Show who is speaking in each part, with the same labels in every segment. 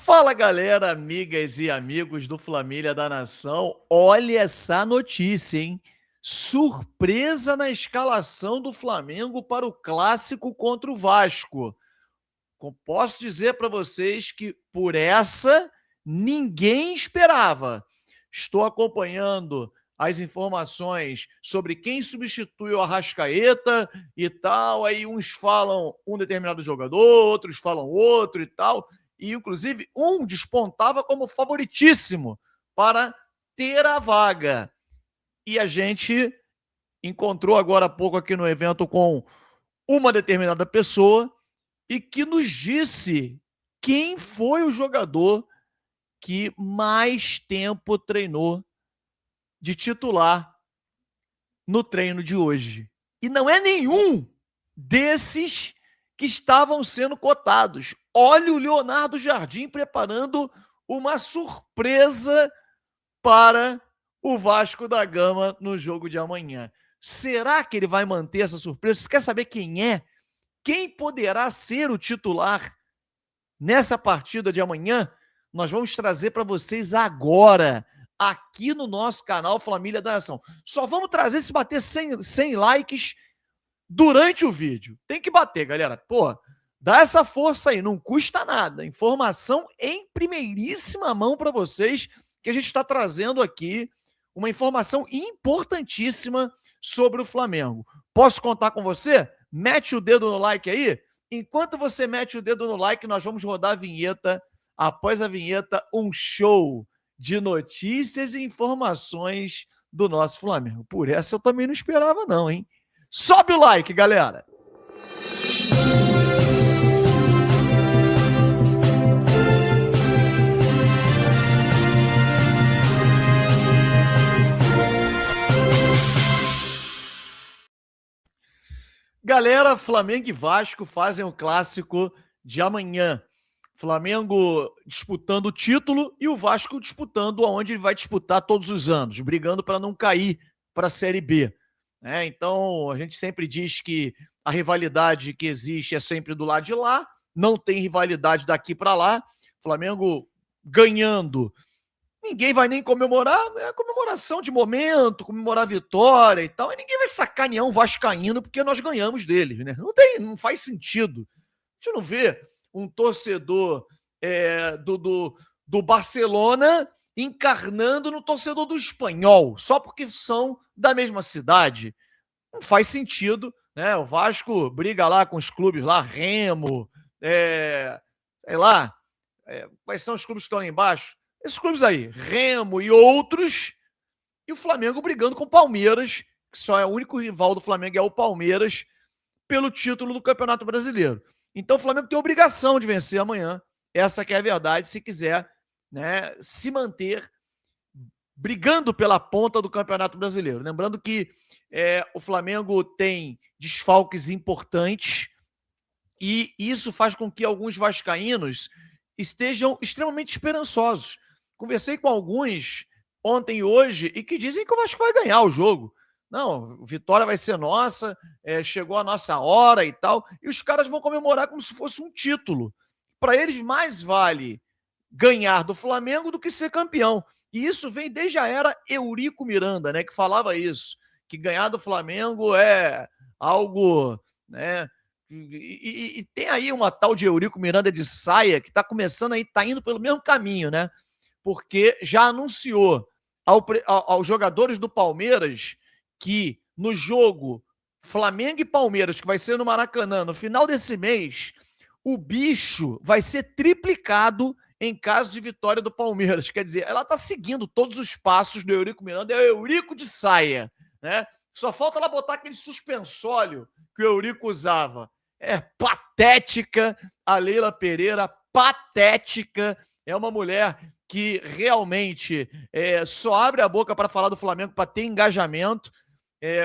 Speaker 1: Fala galera, amigas e amigos do Flamília da Nação. Olha essa notícia, hein? Surpresa na escalação do Flamengo para o clássico contra o Vasco. Posso dizer para vocês que por essa ninguém esperava. Estou acompanhando as informações sobre quem substitui o Arrascaeta e tal. Aí uns falam um determinado jogador, outros falam outro e tal. E, inclusive, um despontava como favoritíssimo para ter a vaga. E a gente encontrou agora há pouco aqui no evento com uma determinada pessoa e que nos disse quem foi o jogador que mais tempo treinou de titular no treino de hoje. E não é nenhum desses que estavam sendo cotados. Olha o Leonardo Jardim preparando uma surpresa para o Vasco da Gama no jogo de amanhã. Será que ele vai manter essa surpresa? Você quer saber quem é? Quem poderá ser o titular nessa partida de amanhã? Nós vamos trazer para vocês agora, aqui no nosso canal Flamília da Nação. Só vamos trazer se bater 100 likes durante o vídeo. Tem que bater, galera. Pô, dá essa força aí, não custa nada. Informação em primeiríssima mão para vocês, que a gente está trazendo aqui uma informação importantíssima sobre o Flamengo. Posso contar com você? Mete o dedo no like aí. Enquanto você mete o dedo no like, nós vamos rodar a vinheta. Após a vinheta, um show de notícias e informações do nosso Flamengo. Por essa eu também não esperava não, hein? Sobe o like, galera! Galera, Flamengo e Vasco fazem o clássico de amanhã. Flamengo disputando o título e o Vasco disputando aonde ele vai disputar todos os anos, brigando para não cair para a Série B. Então, a gente sempre diz que a rivalidade que existe é sempre do lado de lá, não tem rivalidade daqui para lá. Flamengo ganhando, ninguém vai nem comemorar, é comemoração de momento, comemorar a vitória e tal, e ninguém vai sacanear um vascaíno porque nós ganhamos deles, né? Não faz sentido. A gente não vê um torcedor do Barcelona encarnando no torcedor do Espanhol, só porque são da mesma cidade. Não faz sentido, né? O Vasco briga lá com os clubes lá, Remo, sei lá, quais são os clubes que estão lá embaixo? Esses clubes aí, Remo e outros, e o Flamengo brigando com o Palmeiras, que só é o único rival do Flamengo, é o Palmeiras, pelo título do Campeonato Brasileiro. Então o Flamengo tem a obrigação de vencer amanhã, essa que é a verdade, se quiser, né, se manter brigando pela ponta do Campeonato Brasileiro. Lembrando que o Flamengo tem desfalques importantes e isso faz com que alguns vascaínos estejam extremamente esperançosos. Conversei com alguns ontem e hoje e que dizem que o Vasco vai ganhar o jogo. Não, vitória vai ser nossa, chegou a nossa hora e tal. E os caras vão comemorar como se fosse um título. Para eles, mais vale ganhar do Flamengo do que ser campeão. E isso vem desde a era Eurico Miranda, né, que falava isso, que ganhar do Flamengo é algo, né? E tem aí uma tal de Eurico Miranda de Saia que está começando aí, está indo pelo mesmo caminho, né? Porque já anunciou aos jogadores do Palmeiras que no jogo Flamengo e Palmeiras, que vai ser no Maracanã, no final desse mês, o bicho vai ser triplicado em caso de vitória do Palmeiras. Quer dizer, ela está seguindo todos os passos do Eurico Miranda, é o Eurico de Saia, né? Só falta ela botar aquele suspensório que o Eurico usava. É patética a Leila Pereira, patética. É uma mulher que realmente só abre a boca para falar do Flamengo para ter engajamento,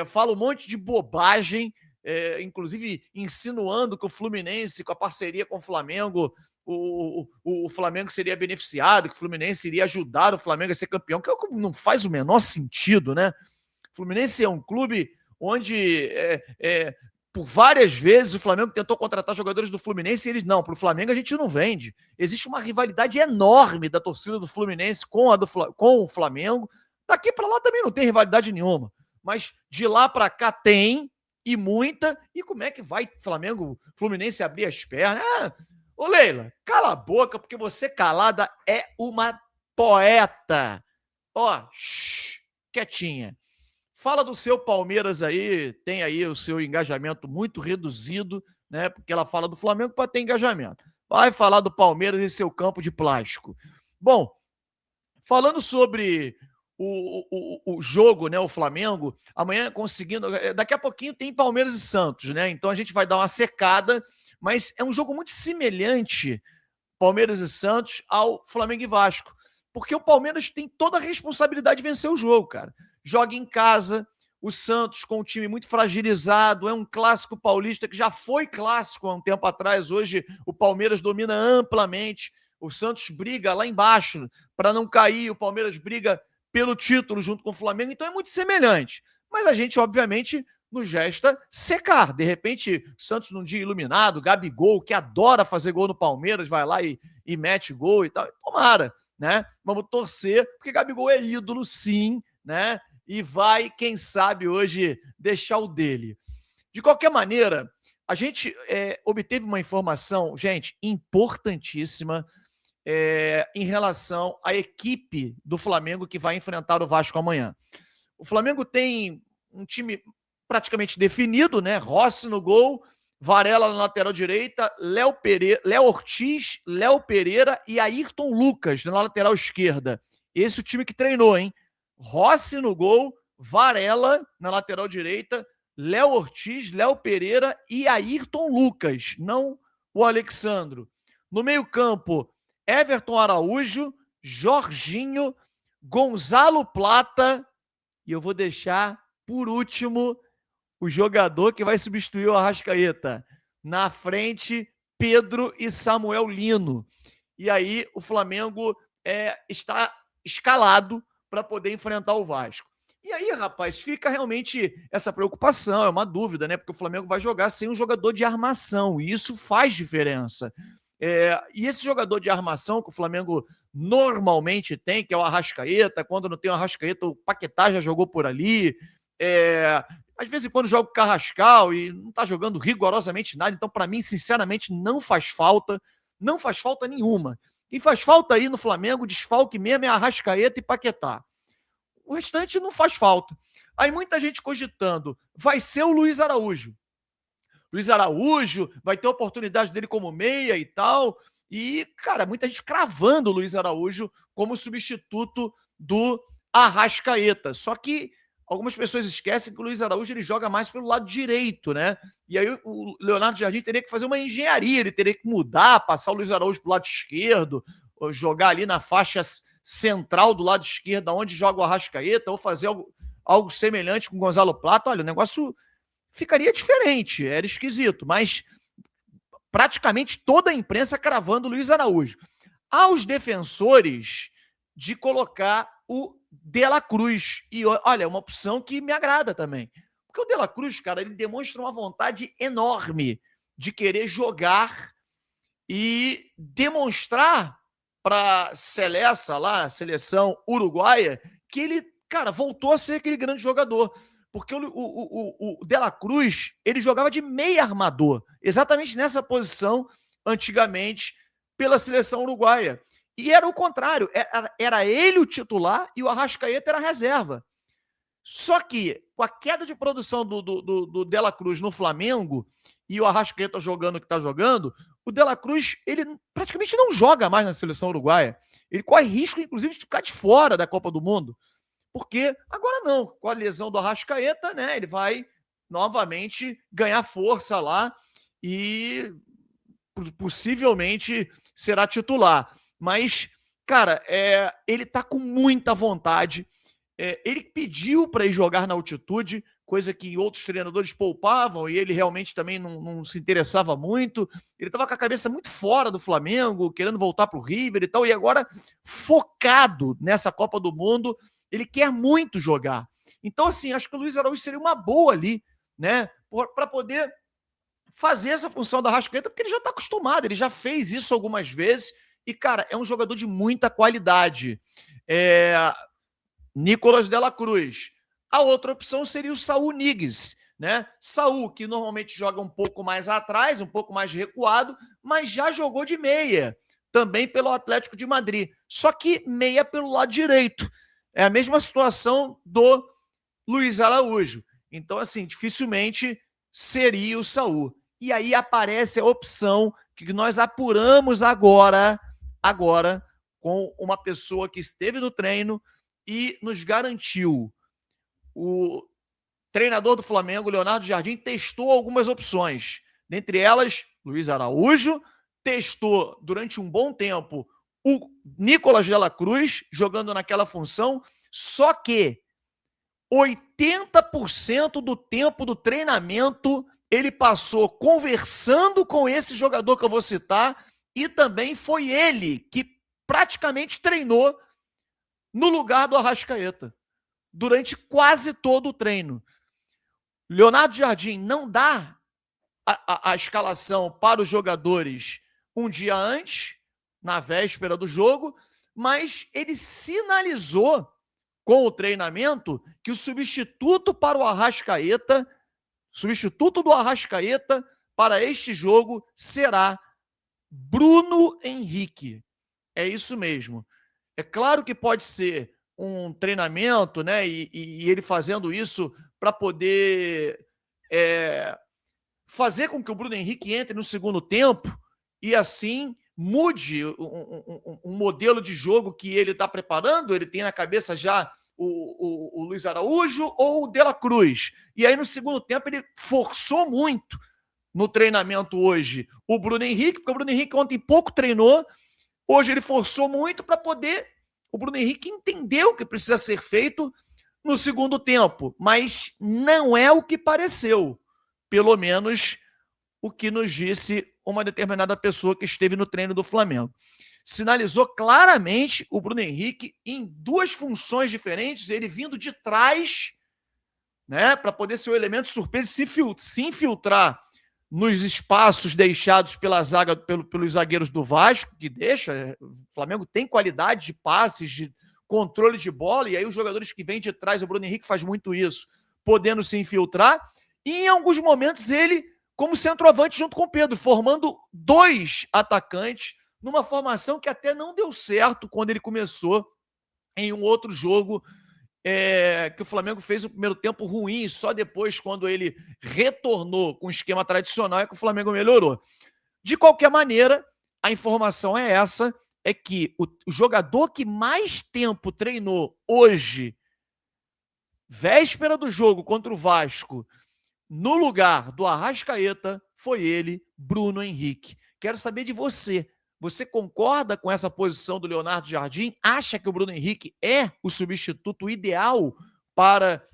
Speaker 1: fala um monte de bobagem, inclusive insinuando que o Fluminense, com a parceria com o Flamengo, o Flamengo seria beneficiado, que o Fluminense iria ajudar o Flamengo a ser campeão, que não faz o menor sentido, né? O Fluminense é um clube onde por várias vezes o Flamengo tentou contratar jogadores do Fluminense e eles não, para o Flamengo a gente não vende. Existe uma rivalidade enorme da torcida do Fluminense com o Flamengo. Daqui para lá também não tem rivalidade nenhuma, mas de lá para cá tem, e muita. E como é que vai Flamengo, Fluminense abrir as pernas? Ô Leila, cala a boca, porque você calada é uma poeta. Ó, quietinha. Fala do seu Palmeiras aí, tem aí o seu engajamento muito reduzido, né? Porque ela fala do Flamengo para ter engajamento. Vai falar do Palmeiras e seu campo de plástico. Bom, falando sobre o jogo, né? O Flamengo, amanhã conseguindo. Daqui a pouquinho tem Palmeiras e Santos, né? Então a gente vai dar uma secada, mas é um jogo muito semelhante, Palmeiras e Santos, ao Flamengo e Vasco. Porque o Palmeiras tem toda a responsabilidade de vencer o jogo, cara. Joga em casa, o Santos com um time muito fragilizado, é um clássico paulista que já foi clássico há um tempo atrás, hoje o Palmeiras domina amplamente, o Santos briga lá embaixo para não cair, o Palmeiras briga pelo título junto com o Flamengo, então é muito semelhante. Mas a gente, obviamente, nos resta secar. De repente, Santos num dia iluminado, Gabigol, que adora fazer gol no Palmeiras, vai lá e mete gol e tal, tomara, né? Vamos torcer, porque Gabigol é ídolo, sim, né? E vai, quem sabe, hoje deixar o dele. De qualquer maneira, a gente obteve uma informação, gente, importantíssima em relação à equipe do Flamengo que vai enfrentar o Vasco amanhã. O Flamengo tem um time praticamente definido, né? Rossi no gol, Varela na lateral direita, Léo Ortiz, Léo Pereira e Ayrton Lucas na lateral esquerda. Esse é o time que treinou, hein? Rossi no gol, Varela na lateral direita, Léo Ortiz, Léo Pereira e Ayrton Lucas, não o Alexandro. No meio-campo, Everton Araújo, Jorginho, Gonzalo Plata, e eu vou deixar, por último, o jogador que vai substituir o Arrascaeta. Na frente, Pedro e Samuel Lino. E aí o Flamengo está escalado para poder enfrentar o Vasco. E aí, rapaz, fica realmente essa preocupação, é uma dúvida, né? Porque o Flamengo vai jogar sem um jogador de armação, e isso faz diferença. E esse jogador de armação que o Flamengo normalmente tem, que é o Arrascaeta, quando não tem o Arrascaeta, o Paquetá já jogou por ali. Às vezes, quando joga o Carrascal e não está jogando rigorosamente nada, então, para mim, sinceramente, não faz falta nenhuma. Quem faz falta aí no Flamengo, desfalque mesmo, é Arrascaeta e Paquetá. O restante não faz falta. Aí muita gente cogitando, vai ser o Luiz Araújo. Luiz Araújo vai ter a oportunidade dele como meia e tal. E, cara, muita gente cravando o Luiz Araújo como substituto do Arrascaeta. Só que algumas pessoas esquecem que o Luiz Araújo ele joga mais pelo lado direito, né? E aí o Leonardo Jardim teria que fazer uma engenharia, ele teria que mudar, passar o Luiz Araújo pro lado esquerdo, ou jogar ali na faixa central do lado esquerdo, onde joga o Arrascaeta, ou fazer algo semelhante com o Gonzalo Plata. Olha, o negócio ficaria diferente, era esquisito, mas praticamente toda a imprensa cravando o Luiz Araújo. Aos defensores de colocar o De La Cruz. E olha, é uma opção que me agrada também. Porque o De La Cruz, cara, ele demonstra uma vontade enorme de querer jogar e demonstrar para a seleção uruguaia, que ele, cara, voltou a ser aquele grande jogador. Porque o De La Cruz, ele jogava de meia armador, exatamente nessa posição, antigamente, pela seleção uruguaia. E era o contrário, era ele o titular e o Arrascaeta era a reserva. Só que, com a queda de produção do De La Cruz no Flamengo e o Arrascaeta jogando o que está jogando, o De La Cruz, ele praticamente não joga mais na seleção uruguaia. Ele corre risco, inclusive, de ficar de fora da Copa do Mundo. Porque agora não, com a lesão do Arrascaeta, né, ele vai novamente ganhar força lá e possivelmente será titular. Mas, cara, ele tá com muita vontade. Ele pediu para ir jogar na altitude, coisa que outros treinadores poupavam, e ele realmente também não se interessava muito. Ele estava com a cabeça muito fora do Flamengo, querendo voltar para o River e tal, e agora focado nessa Copa do Mundo, ele quer muito jogar. Então, assim, acho que o Luiz Araújo seria uma boa ali, né, para poder fazer essa função da Arrascaeta, porque ele já está acostumado, ele já fez isso algumas vezes. E, cara, é um jogador de muita qualidade. Nicolas de la Cruz. A outra opção seria o Saúl Ñíguez, né? Saúl, que normalmente joga um pouco mais atrás, um pouco mais recuado, mas já jogou de meia, também pelo Atlético de Madrid. Só que meia pelo lado direito. É a mesma situação do Luiz Araújo. Então, assim, dificilmente seria o Saúl. E aí aparece a opção que nós apuramos agora, com uma pessoa que esteve no treino e nos garantiu. O treinador do Flamengo, Leonardo Jardim, testou algumas opções. Dentre elas, Luiz Araújo, testou durante um bom tempo o Nicolas de la Cruz, jogando naquela função, só que 80% do tempo do treinamento ele passou conversando com esse jogador que eu vou citar, e também foi ele que praticamente treinou no lugar do Arrascaeta durante quase todo o treino. Leonardo Jardim não dá a escalação para os jogadores um dia antes, na véspera do jogo, mas ele sinalizou com o treinamento que o substituto para o Arrascaeta, substituto do Arrascaeta para este jogo será Bruno Henrique. É isso mesmo. É claro que pode ser um treinamento, né? E ele fazendo isso para poder fazer com que o Bruno Henrique entre no segundo tempo e assim mude um modelo de jogo que ele está preparando. Ele tem na cabeça já o Luiz Araújo ou o De la Cruz. E aí no segundo tempo ele forçou muito no treinamento hoje o Bruno Henrique, porque o Bruno Henrique ontem pouco treinou. Hoje ele forçou muito para poder o Bruno Henrique entender o que precisa ser feito no segundo tempo, mas não é o que pareceu, pelo menos o que nos disse uma determinada pessoa que esteve no treino do Flamengo. Sinalizou claramente o Bruno Henrique em duas funções diferentes, ele vindo de trás, né, para poder ser o elemento surpresa, se infiltrar nos espaços deixados pela zaga, pelos zagueiros do Vasco, que deixa. O Flamengo tem qualidade de passes, de controle de bola, e aí os jogadores que vêm de trás, o Bruno Henrique faz muito isso, podendo se infiltrar, e em alguns momentos ele, como centroavante junto com o Pedro, formando dois atacantes, numa formação que até não deu certo quando ele começou em um outro jogo, que o Flamengo fez o primeiro tempo ruim, só depois, quando ele retornou com o esquema tradicional, é que o Flamengo melhorou. De qualquer maneira, a informação é essa, é que o jogador que mais tempo treinou hoje, véspera do jogo contra o Vasco, no lugar do Arrascaeta, foi ele, Bruno Henrique. Quero saber de você. Você concorda com essa posição do Leonardo Jardim? Acha que o Bruno Henrique é o substituto ideal para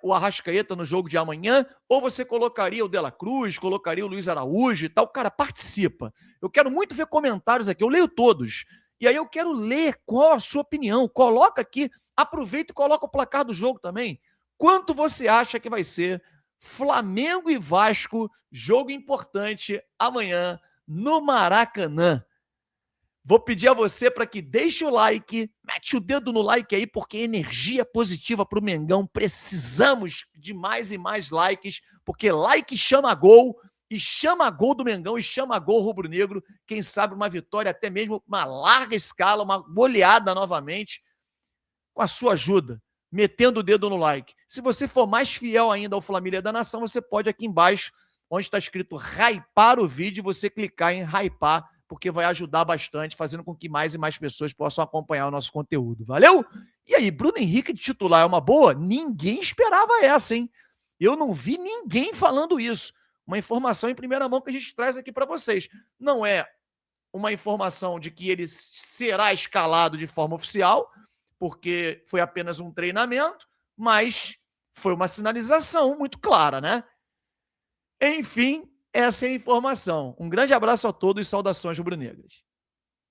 Speaker 1: o Arrascaeta no jogo de amanhã? Ou você colocaria o De la Cruz, colocaria o Luiz Araújo e tal? Cara, participa. Eu quero muito ver comentários aqui, eu leio todos. E aí eu quero ler qual a sua opinião. Coloca aqui, aproveita e coloca o placar do jogo também. Quanto você acha que vai ser Flamengo e Vasco, jogo importante amanhã no Maracanã? Vou pedir a você para que deixe o like, mete o dedo no like aí, porque energia positiva para o Mengão. Precisamos de mais e mais likes, porque like chama gol, e chama gol do Mengão, e chama gol rubro-negro. Quem sabe uma vitória, até mesmo uma larga escala, uma goleada novamente, com a sua ajuda, metendo o dedo no like. Se você for mais fiel ainda ao Família da Nação, você pode aqui embaixo, onde está escrito hypar o vídeo, você clicar em hypar, porque vai ajudar bastante, fazendo com que mais e mais pessoas possam acompanhar o nosso conteúdo. Valeu? E aí, Bruno Henrique de titular é uma boa? Ninguém esperava essa, hein? Eu não vi ninguém falando isso. Uma informação em primeira mão que a gente traz aqui para vocês. Não é uma informação de que ele será escalado de forma oficial, porque foi apenas um treinamento, mas foi uma sinalização muito clara, né? Enfim, essa é a informação. Um grande abraço a todos e saudações rubro-negras.